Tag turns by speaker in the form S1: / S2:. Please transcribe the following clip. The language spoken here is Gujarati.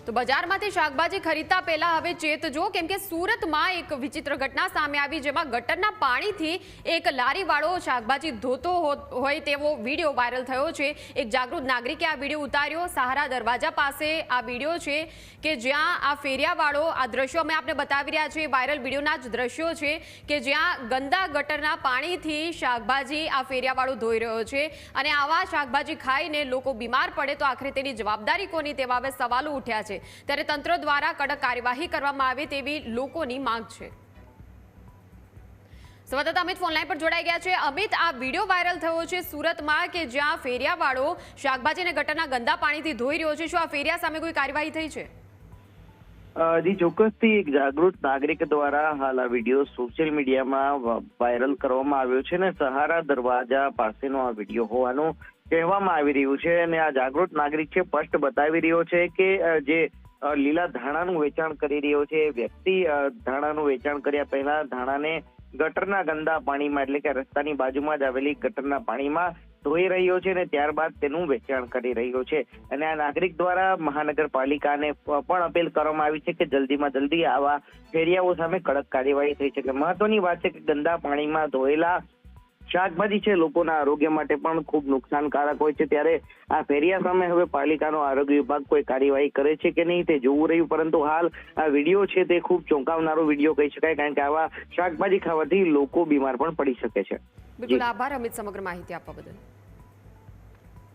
S1: તો બજારમાંથી શાકભાજી ખરીદતા પહેલા હવે ચેતજો, કેમ કે સુરતમાં એક વિચિત્ર ઘટના સામે આવી, જેમાં ગટરના પાણીથી એક લારીવાળો શાકભાજી ધોતો હોય તેવો વિડીયો વાયરલ થયો છે। એક જાગૃત નાગરિકે આ વિડીયો ઉતાર્યો। સહારા દરવાજા પાસે આ વિડીયો છે કે જ્યાં આ ફેરિયાવાળો, આ દ્રશ્યો અમે આપને બતાવી રહ્યા છીએ, વાયરલ વિડીયોના જ દ્રશ્યો છે કે જ્યાં ગંદા ગટરના પાણીથી શાકભાજી આ ફેરિયાવાળો ધોઈ રહ્યો છે અને આવા શાકભાજી ખાઈને લોકો બીમાર પડે તો આખરે તેની જવાબદારી કોની, તેવા હવે સવાલો ઉઠ્યા છે। ત્યારે તંત્ર દ્વારા કડક કાર્યવાહી કરવામાં આવે તેવી લોકોની માંગ છે। સંવાદદાતા અમિત ફોનલાઈન પર જોડાઈ ગયા છે। અમિત, આ વિડીયો વાયરલ થયો છે સુરતમાં કે જ્યાં ફેરિયાવાળો શાકભાજી અને ગટરના ગંદા પાણીથી ધોઈ રહ્યો છે, શું આ ફેરિયા સામે કોઈ કાર્યવાહી થઈ છે?
S2: જી ચોક્કસથી એક જાગૃત નાગરિક દ્વારા હાલ આ વિડીયો સોશિયલ મીડિયામાં વાયરલ કરવામાં આવ્યો છે ને સહારા દરવાજા પાસેનો આ વિડીયો હોવાનું કહેવામાં આવી રહ્યું છે। અને આ જાગૃત નાગરિક છે સ્પષ્ટ બતાવી રહ્યો છે કે જે લીલા ધાણાનું વેચાણ કરી રહ્યો છે વ્યક્તિ ધાણાનું વેચાણ કર્યા પહેલા ધાણાને ગટરના ગંદા પાણીમાં, એટલે કે રસ્તાની બાજુમાં જ આવેલી ગટરના પાણીમાં ધોઈ રહ્યો છે અને ત્યારબાદ તેનું વેચાણ કરી રહ્યો છે। અને આ નાગરિક દ્વારા મહાનગરપાલિકાને પણ અપીલ કરવામાં આવી છે કે જલ્દીમાં જલ્દી આવા ફેરિયાઓ સામે કડક કાર્યવાહી થઈ શકે। મહત્વની વાત છે કે ગંદા પાણીમાં ધોયેલા શાકભાજી છે લોકોના આરોગ્ય માટે પણ ખૂબ નુકસાનકારક હોય છે। ત્યારે આ ફેરિયા સામે હવે પાલિકાનો આરોગ્ય વિભાગ કોઈ કાર્યવાહી કરે છે કે નહીં તે જોવું રહ્યું, પરંતુ હાલ આ વિડીયો છે તે ખૂબ ચોંકાવનારો વિડીયો કહી શકાય, કારણ કે આવા શાકભાજી ખાવાથી લોકો બીમાર પણ પડી શકે છે।
S1: બિલકુલ, આભાર અમિત સમગ્ર માહિતી આપવા બદલ।